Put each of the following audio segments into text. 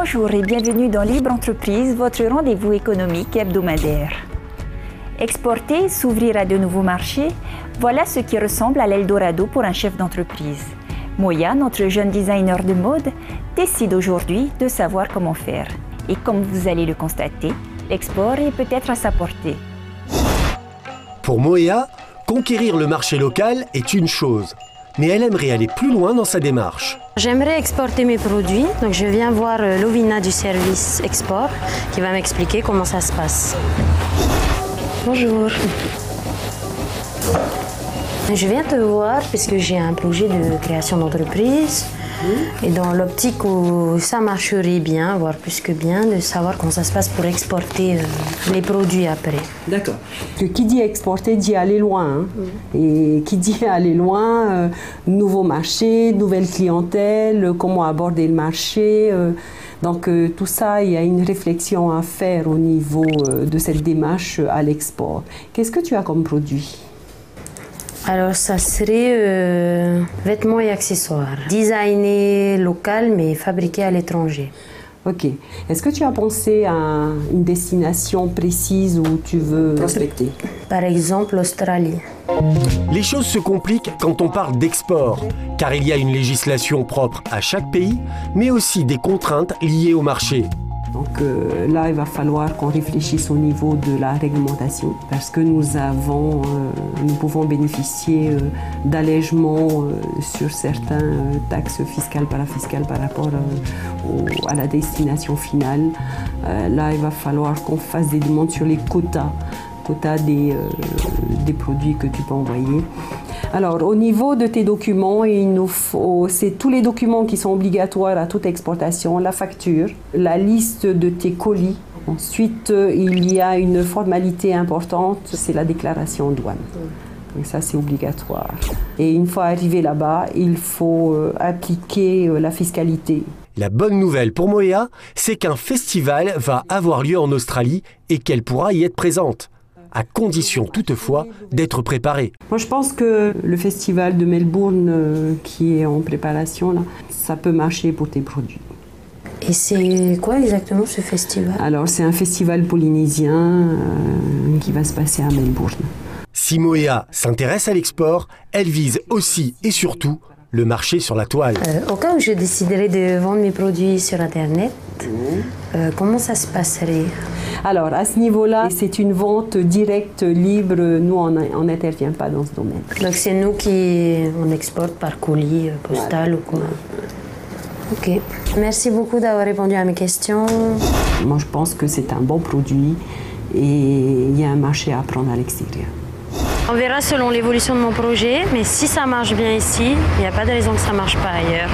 Bonjour et bienvenue dans Libre Entreprise, votre rendez-vous économique hebdomadaire. Exporter, s'ouvrir à de nouveaux marchés, voilà ce qui ressemble à l'Eldorado pour un chef d'entreprise. Moya, notre jeune designer de mode, décide aujourd'hui de savoir comment faire. Et comme vous allez le constater, l'export est peut-être à sa portée. Pour Moya, conquérir le marché local est une chose, mais elle aimerait aller plus loin dans sa démarche. J'aimerais exporter mes produits, donc je viens voir Lovina du service export qui va m'expliquer comment ça se passe. Bonjour. Je viens te voir parce que j'ai un projet de création d'entreprise et dans l'optique où ça marcherait bien, voire plus que bien, de savoir comment ça se passe pour exporter les produits après. D'accord. Qui dit exporter dit aller loin. Et qui dit aller loin, nouveaux marchés, nouvelle clientèle, comment aborder le marché. Donc tout ça, il y a une réflexion à faire au niveau de cette démarche à l'export. Qu'est-ce que tu as comme produit ? Alors ça serait vêtements et accessoires, designés local mais fabriqués à l'étranger. Ok. Est-ce que tu as pensé à une destination précise où tu veux prospecter ? Par exemple l'Australie. Les choses se compliquent quand on parle d'export, car il y a une législation propre à chaque pays, mais aussi des contraintes liées au marché. Donc là, il va falloir qu'on réfléchisse au niveau de la réglementation parce que nous pouvons bénéficier d'allègements sur certaines taxes fiscales, parafiscales par rapport à la destination finale. Là, il va falloir qu'on fasse des demandes sur les quotas des produits que tu peux envoyer. Alors, au niveau de tes documents, c'est tous les documents qui sont obligatoires à toute exportation, la facture, la liste de tes colis. Ensuite, il y a une formalité importante, c'est la déclaration douane. Donc ça, c'est obligatoire. Et une fois arrivé là-bas, il faut appliquer la fiscalité. La bonne nouvelle pour Moya, c'est qu'un festival va avoir lieu en Australie et qu'elle pourra y être présente, à condition toutefois d'être préparée. Moi, je pense que le festival de Melbourne qui est en préparation, là, ça peut marcher pour tes produits. Et c'est quoi exactement ce festival ? Alors, c'est un festival polynésien qui va se passer à Melbourne. Si Moya s'intéresse à l'export, elle vise aussi et surtout le marché sur la toile. Au cas où je déciderais de vendre mes produits sur Internet, comment ça se passerait ? Alors, à ce niveau-là, c'est une vente directe, libre. Nous, on n'intervient pas dans ce domaine. Donc, c'est nous on exporte par colis postal ou quoi ? Ok. Merci beaucoup d'avoir répondu à mes questions. Moi, je pense que c'est un bon produit et il y a un marché à prendre à l'extérieur. On verra selon l'évolution de mon projet, mais si ça marche bien ici, il n'y a pas de raison que ça ne marche pas ailleurs.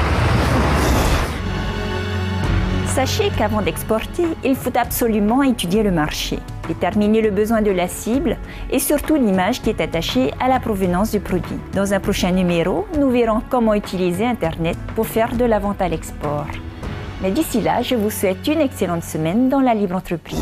Sachez qu'avant d'exporter, il faut absolument étudier le marché, déterminer le besoin de la cible et surtout l'image qui est attachée à la provenance du produit. Dans un prochain numéro, nous verrons comment utiliser Internet pour faire de la vente à l'export. Mais d'ici là, je vous souhaite une excellente semaine dans la libre entreprise.